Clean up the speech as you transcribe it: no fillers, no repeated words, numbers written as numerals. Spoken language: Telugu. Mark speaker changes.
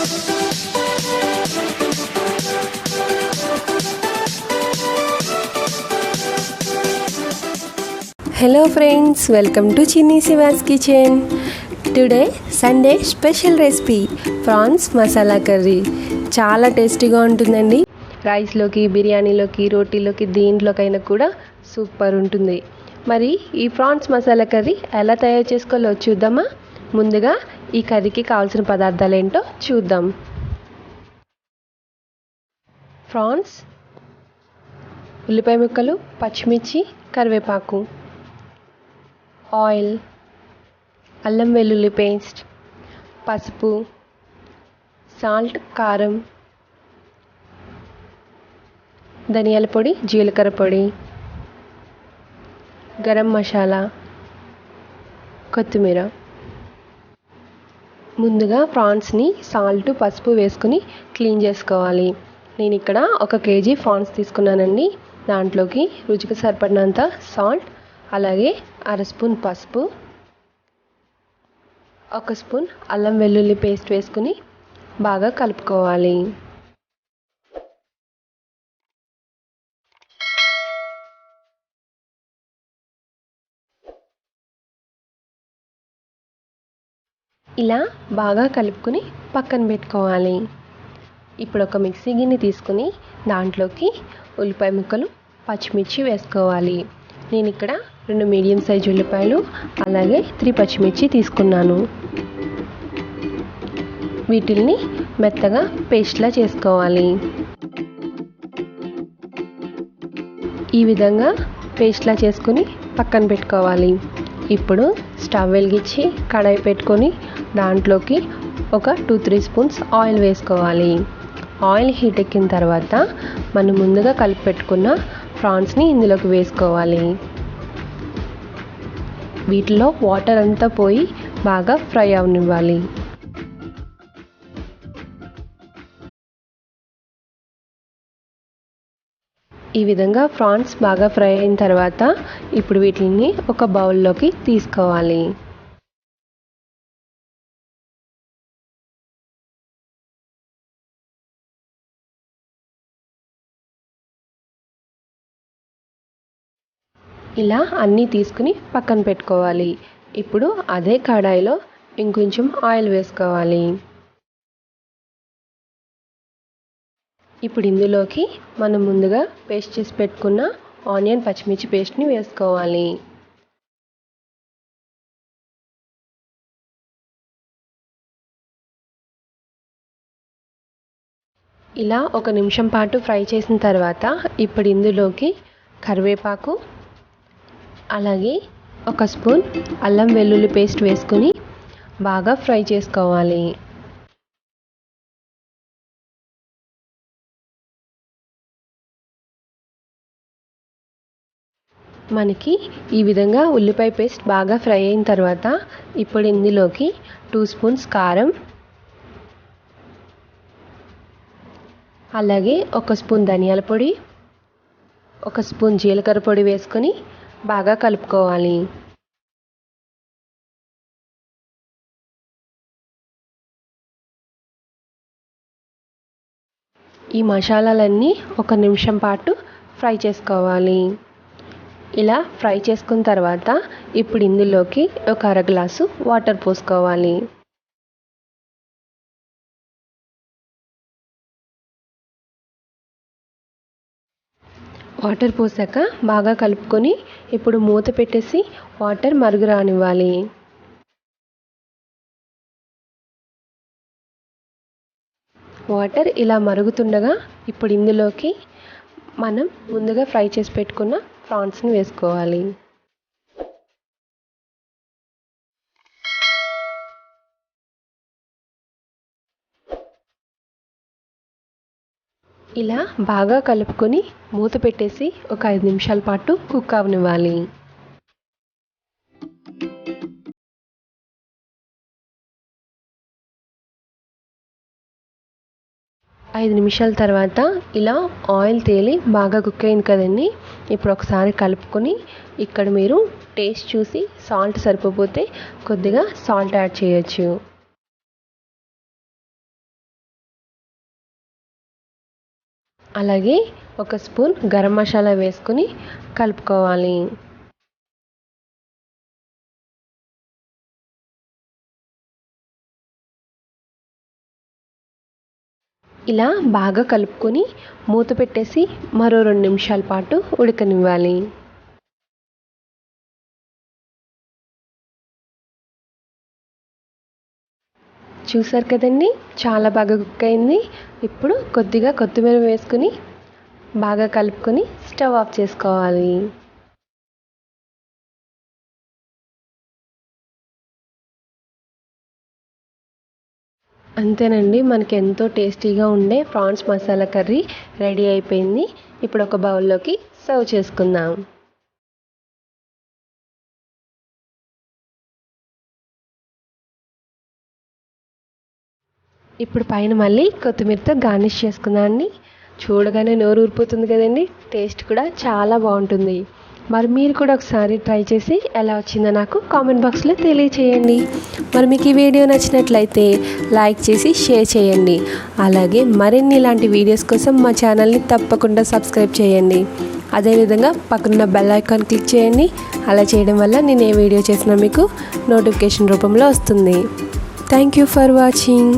Speaker 1: Hello friends, welcome to Chinni Siva's kitchen. Today Sunday special recipe prawns masala curry. చాలా టేస్టీగా ఉంటుందండి. రైస్లోకి, బిర్యానీలోకి, రోటీలోకి దేంట్లోకైనా కూడా సూపర్ ఉంటుంది. మరి ఈ ప్రాన్స్ మసాలా కర్రీ ఎలా తయారు చేసుకోవాలో చూద్దామా? ముందుగా ఈ కర్రీకి కావాల్సిన పదార్థాలు ఏంటో చూద్దాం. ప్రాన్స్, ఉల్లిపాయ ముక్కలు, పచ్చిమిర్చి, కరివేపాకు, ఆయిల్, అల్లం వెల్లుల్లి పేస్ట్, పసుపు, సాల్ట్, కారం, ధనియాల పొడి, జీలకర్ర పొడి, గరం మసాలా, కొత్తిమీర. ముందుగా ప్రాన్స్ని సాల్ట్, పసుపు వేసుకుని క్లీన్ చేసుకోవాలి. నేను ఇక్కడ 1 kg ప్రాన్స్ తీసుకున్నానండి. దాంట్లోకి రుచికి సరిపడినంత సాల్ట్, అలాగే 1/2 స్పూన్ పసుపు, 1 స్పూన్ అల్లం వెల్లుల్లి పేస్ట్ వేసుకుని బాగా కలుపుకోవాలి. ఇలా బాగా కలుపుకొని పక్కన పెట్టుకోవాలి. ఇప్పుడు ఒక మిక్సీ గిన్నె తీసుకుని దాంట్లోకి ఉల్లిపాయ ముక్కలు, పచ్చిమిర్చి వేసుకోవాలి. నేను ఇక్కడ 2 మీడియం సైజు ఉల్లిపాయలు, అలాగే 3 పచ్చిమిర్చి తీసుకున్నాను. వీటిల్ని మెత్తగా పేస్ట్లా చేసుకోవాలి. ఈ విధంగా పేస్ట్లా చేసుకొని పక్కన పెట్టుకోవాలి. ఇప్పుడు స్టవ్ వెలిగించి కడాయి పెట్టుకొని దాంట్లోకి ఒక 2-3 స్పూన్స్ ఆయిల్ వేసుకోవాలి. ఆయిల్ హీట్ ఎక్కిన తర్వాత మనం ముందుగా కలిపి పెట్టుకున్న ప్రాన్స్ని ఇందులోకి వేసుకోవాలి. వీటిలో వాటర్ అంతా పోయి బాగా ఫ్రై అవనివ్వాలి. ఈ విధంగా ప్రాన్స్ బాగా ఫ్రై అయిన తర్వాత ఇప్పుడు వీటిని ఒక బౌల్లోకి తీసుకోవాలి. ఇలా అన్నీ తీసుకుని పక్కన పెట్టుకోవాలి. ఇప్పుడు అదే కడాయిలో ఇంకొంచెం ఆయిల్ వేసుకోవాలి. ఇప్పుడు ఇందులోకి మనం ముందుగా పేస్ట్ చేసి పెట్టుకున్న ఆనియన్, పచ్చిమిర్చి పేస్ట్ని వేసుకోవాలి. ఇలా 1 నిమిషం పాటు ఫ్రై చేసిన తర్వాత ఇప్పుడు ఇందులోకి కరివేపాకు, అలాగే 1 స్పూన్ అల్లం వెల్లుల్లి పేస్ట్ వేసుకొని బాగా ఫ్రై చేసుకోవాలి. మనకి ఈ విధంగా ఉల్లిపాయ పేస్ట్ బాగా ఫ్రై అయిన తర్వాత ఇప్పుడు ఇందులోకి 2 స్పూన్స్ కారం, అలాగే 1 స్పూన్ ధనియాల పొడి, 1 స్పూన్ జీలకర్ర పొడి వేసుకొని బాగా కలుపుకోవాలి. ఈ మసాలాలన్నీ 1 నిమిషం పాటు ఫ్రై చేసుకోవాలి. ఇలా ఫ్రై చేసుకున్న తర్వాత ఇప్పుడు ఇందులోకి ఒక 1/2 గ్లాసు వాటర్ పోసుకోవాలి. వాటర్ పోసాక బాగా కలుపుకొని ఇప్పుడు మూత పెట్టేసి వాటర్ మరుగు రానివ్వాలి. వాటర్ ఇలా మరుగుతుండగా ఇప్పుడు ఇందులోకి మనం ముందుగా ఫ్రై చేసి పెట్టుకున్న ప్రాన్స్ని వేసుకోవాలి. ఇలా బాగా కలుపుకొని మూత పెట్టేసి ఒక 5 నిమిషాల పాటు కుక్ అవనివ్వాలి. 5 నిమిషాల తర్వాత ఇలా ఆయిల్ తేలి బాగా కుక్ అయింది కదండి. ఇప్పుడు ఒకసారి కలుపుకొని ఇక్కడ మీరు టేస్ట్ చూసి సాల్ట్ సరిపోతే కొద్దిగా సాల్ట్ యాడ్ చేయొచ్చు. అలాగే 1 స్పూన్ గరం మసాలా వేసుకుని కలుపుకోవాలి. ఇలా బాగా కలుపుకొని మూత పెట్టేసి మరో 2 నిమిషాల పాటు ఉడకనివ్వాలి. చూసారు కదండి, చాలా బాగా కుక్ అయింది. ఇప్పుడు కొద్దిగా కొత్తిమీర వేసుకుని బాగా కలుపుకొని స్టవ్ ఆఫ్ చేసుకోవాలి. అంతేనండి, మనకి ఎంతో టేస్టీగా ఉండే ప్రాన్స్ మసాలా కర్రీ రెడీ అయిపోయింది. ఇప్పుడు ఒక బౌల్లోకి సర్వ్ చేసుకుందాం. ఇప్పుడు పైన మళ్ళీ కొత్తిమీరతో గార్నిష్ చేసుకుందాం అండి. చూడగానే నోరు ఊరిపోతుంది కదండి. టేస్ట్ కూడా చాలా బాగుంటుంది. మరి మీరు కూడా ఒకసారి ట్రై చేసి ఎలా వచ్చిందో నాకు కామెంట్ బాక్స్లో తెలియచేయండి. మరి మీకు ఈ వీడియో నచ్చినట్లయితే లైక్ చేసి షేర్ చేయండి. అలాగే మరిన్ని ఇలాంటి వీడియోస్ కోసం మా ఛానల్ని తప్పకుండా సబ్స్క్రైబ్ చేయండి. అదేవిధంగా పక్కన బెల్ ఐకాన్ క్లిక్ చేయండి. అలా చేయడం వల్ల నేను ఏ వీడియో చేసినా మీకు నోటిఫికేషన్ రూపంలో వస్తుంది. Thank you for watching.